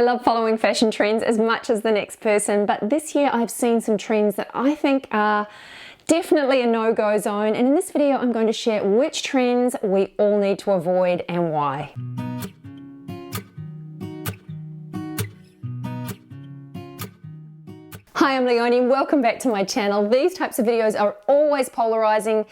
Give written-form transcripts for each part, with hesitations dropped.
I love following fashion trends as much as the next person, but this year I've seen some trends that I think are definitely a no-go zone, and in this video I'm going to share which trends we all need to avoid and why. Hi, I'm Leonie. Welcome back to my channel. These types of videos are always polarizing,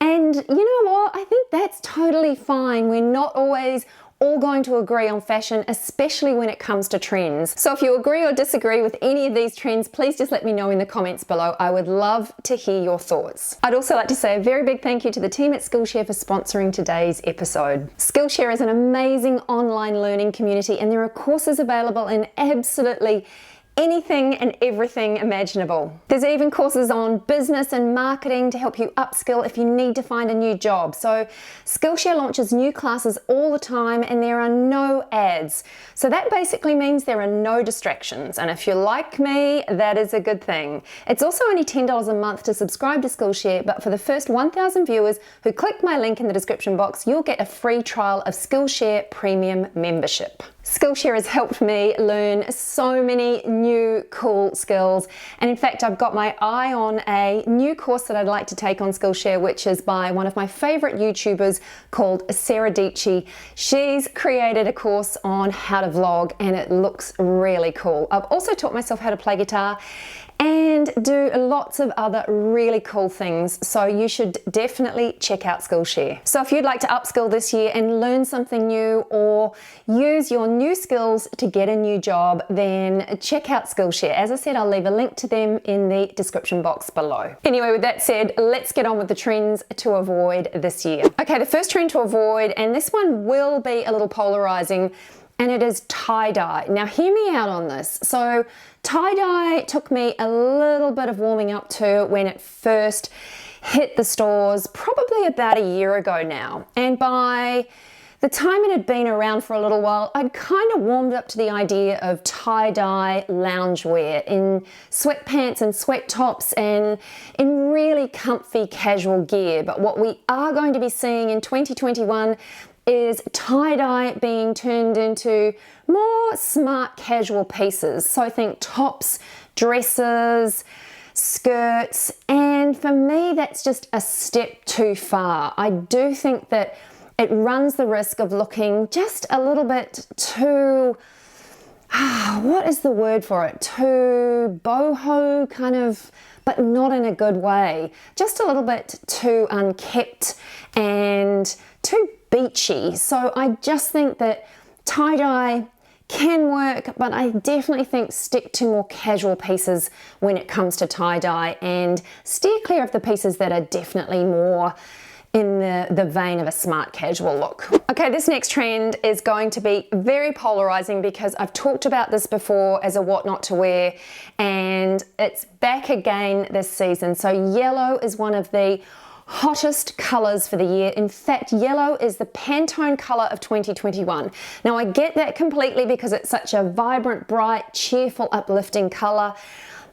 and you know what? I think that's totally fine. We're not always all going to agree on fashion, especially when it comes to trends. So if you agree or disagree with any of these trends, please just let me know in the comments below. I would love to hear your thoughts. I'd also like to say a very big thank you to the team at Skillshare for sponsoring today's episode. Skillshare is an amazing online learning community, and there are courses available in absolutely anything and everything imaginable. There's even courses on business and marketing to help you upskill if you need to find a new job. So Skillshare launches new classes all the time and there are no ads. So that basically means there are no distractions. And if you're like me, that is a good thing. It's also only $10 a month to subscribe to Skillshare, but for the first 1,000 viewers who click my link in the description box, you'll get a free trial of Skillshare Premium membership. Skillshare has helped me learn so many new cool skills, and in fact I've got my eye on a new course that I'd like to take on Skillshare, which is by one of my favorite YouTubers called Sarah Dietschy. She's created a course on how to vlog and it looks really cool. I've also taught myself how to play guitar and do lots of other really cool things, so you should definitely check out Skillshare. So if you'd like to upskill this year and learn something new or use your new skills to get a new job, then check out Skillshare. As I said, I'll leave a link to them in the description box below. Anyway, with that said, let's get on with the trends to avoid this year. Okay, the first trend to avoid, and this one will be a little polarizing, and it is tie-dye. Now hear me out on this. So tie-dye took me a little bit of warming up to when it first hit the stores, probably about a year ago now. And by the time it had been around for a little while, I'd kind of warmed up to the idea of tie-dye loungewear in sweatpants and sweat tops and in really comfy casual gear. But what we are going to be seeing in 2021 is tie-dye being turned into more smart casual pieces. So I think tops, dresses, skirts, and for me that's just a step too far. I do think that it runs the risk of looking just a little bit too, what is the word for it? Too boho kind of, but not in a good way. Just a little bit too unkept and too beachy. So I just think that tie-dye can work, but I definitely think stick to more casual pieces when it comes to tie-dye and steer clear of the pieces that are definitely more in the vein of a smart casual look. Okay, this next trend is going to be very polarizing because I've talked about this before as a what not to wear, and it's back again this season. So yellow is one of the hottest colors for the year. In fact, yellow is the Pantone color of 2021. Now I get that completely because it's such a vibrant, bright, cheerful, uplifting color.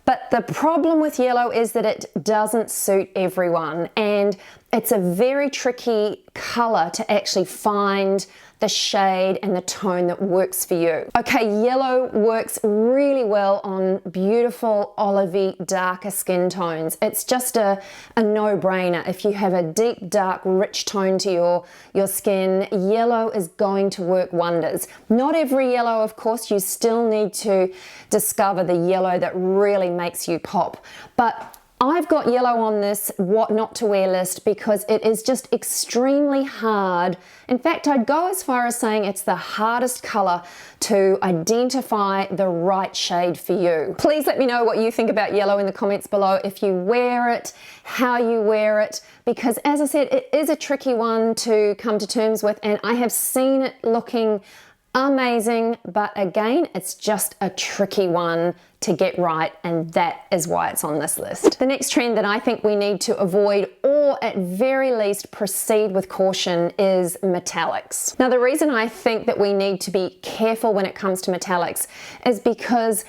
But the problem with yellow is that it doesn't suit everyone, and it's a very tricky color to actually find the shade and the tone that works for you. Okay, yellow works really well on beautiful olivey, darker skin tones. It's just a no-brainer. If you have a deep, dark, rich tone to your skin, yellow is going to work wonders. Not every yellow, of course. You still need to discover the yellow that really makes you pop. But I've got yellow on this what not to wear list because it is just extremely hard. In fact, I'd go as far as saying it's the hardest color to identify the right shade for you. Please let me know what you think about yellow in the comments below, if you wear it, how you wear it, because as I said, it is a tricky one to come to terms with, and I have seen it looking amazing, but again, it's just a tricky one to get right, and that is why it's on this list. The next trend that I think we need to avoid, or at very least proceed with caution, is metallics. Now, the reason I think that we need to be careful when it comes to metallics is because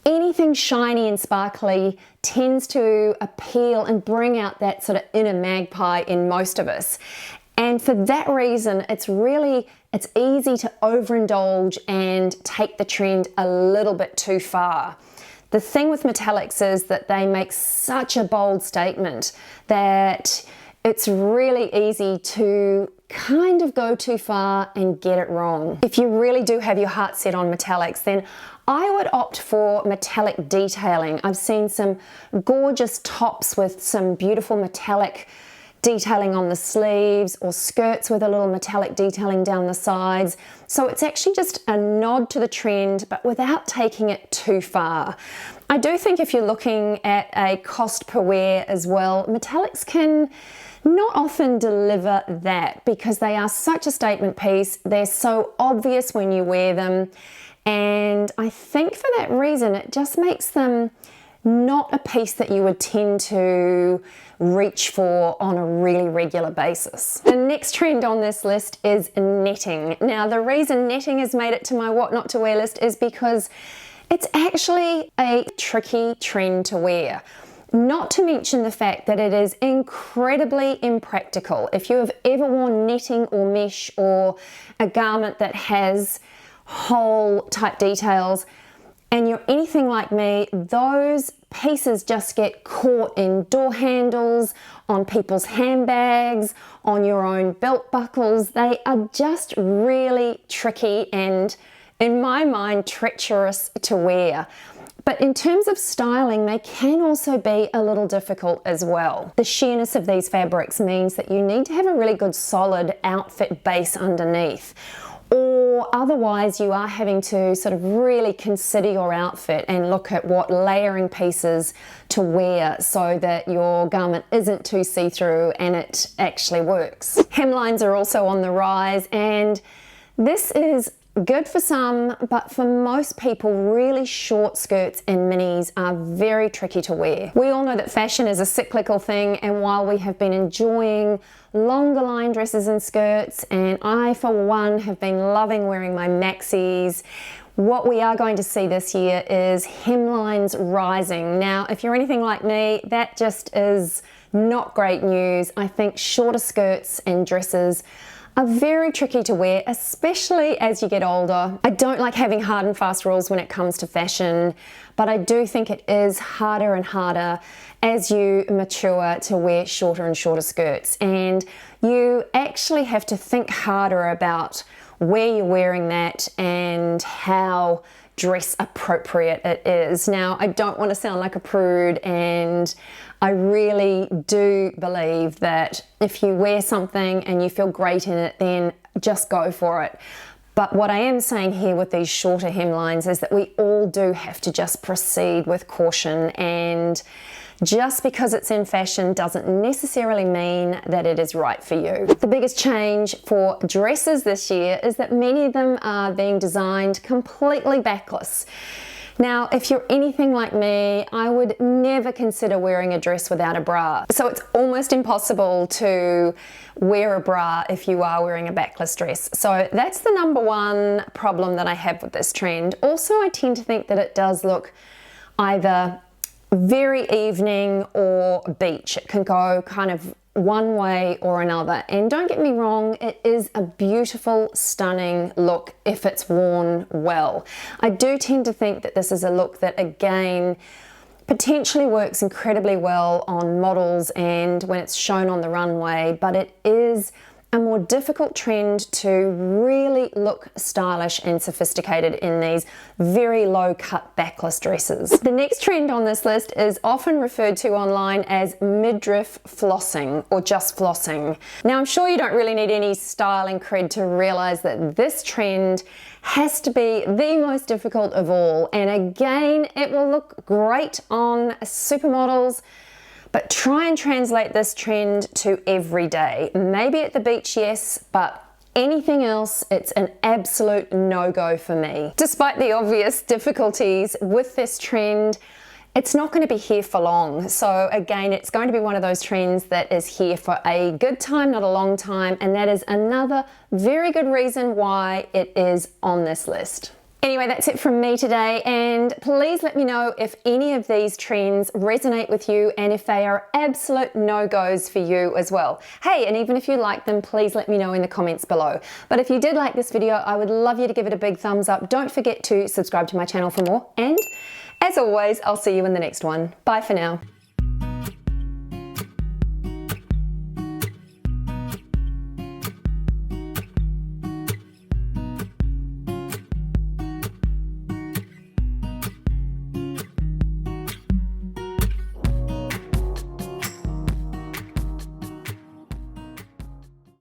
anything shiny and sparkly tends to appeal and bring out that sort of inner magpie in most of us. And for that reason, it's really it's easy to overindulge and take the trend a little bit too far. The thing with metallics is that they make such a bold statement that it's really easy to kind of go too far and get it wrong. If you really do have your heart set on metallics, then I would opt for metallic detailing. I've seen some gorgeous tops with some beautiful metallic detailing on the sleeves, or skirts with a little metallic detailing down the sides. So it's actually just a nod to the trend, but without taking it too far. I do think if you're looking at a cost per wear as well, metallics can not often deliver that, because they are such a statement piece. They're so obvious when you wear them, and I think for that reason it just makes them not a piece that you would tend to reach for on a really regular basis. The next trend on this list is netting. Now, the reason netting has made it to my what not to wear list is because it's actually a tricky trend to wear. Not to mention the fact that it is incredibly impractical. If you have ever worn netting or mesh or a garment that has hole type details, and you're anything like me, those pieces just get caught in door handles, on people's handbags, on your own belt buckles. They are just really tricky and, in my mind, treacherous to wear. But in terms of styling, they can also be a little difficult as well. The sheerness of these fabrics means that you need to have a really good solid outfit base underneath, or otherwise you are having to sort of really consider your outfit and look at what layering pieces to wear so that your garment isn't too see-through and it actually works. Hemlines are also on the rise, and this is good for some, but for most people, really short skirts and minis are very tricky to wear. We all know that fashion is a cyclical thing, and while we have been enjoying longer line dresses and skirts, and I for one have been loving wearing my maxis, what we are going to see this year is hemlines rising. Now, if you're anything like me, that just is not great news. I think shorter skirts and dresses are very tricky to wear, especially as you get older. I don't like having hard and fast rules when it comes to fashion, but I do think it is harder and harder as you mature to wear shorter and shorter skirts, and you actually have to think harder about where you're wearing that and how dress appropriate it is. Now, I don't want to sound like a prude, and I really do believe that if you wear something and you feel great in it, then just go for it. But what I am saying here with these shorter hemlines is that we all do have to just proceed with caution, and just because it's in fashion doesn't necessarily mean that it is right for you. The biggest change for dresses this year is that many of them are being designed completely backless. Now, if you're anything like me, I would never consider wearing a dress without a bra. So it's almost impossible to wear a bra if you are wearing a backless dress. So that's the number one problem that I have with this trend. Also, I tend to think that it does look either very evening or beach. It can go kind of one way or another, and don't get me wrong, it is a beautiful, stunning look if it's worn well. I do tend to think that this is a look that, again, potentially works incredibly well on models and when it's shown on the runway, but it is a more difficult trend to really look stylish and sophisticated in these very low cut backless dresses. The next trend on this list is often referred to online as midriff flossing or just flossing. Now, I'm sure you don't really need any styling cred to realize that this trend has to be the most difficult of all, and again, it will look great on supermodels, but try and translate this trend to every day. Maybe at the beach, yes, but anything else, it's an absolute no-go for me. Despite the obvious difficulties with this trend, it's not going to be here for long. So again, it's going to be one of those trends that is here for a good time, not a long time, and that is another very good reason why it is on this list. Anyway, that's it from me today, and please let me know if any of these trends resonate with you and if they are absolute no-goes for you as well. Hey, and even if you like them, please let me know in the comments below. But if you did like this video, I would love you to give it a big thumbs up. Don't forget to subscribe to my channel for more, and as always, I'll see you in the next one. Bye for now.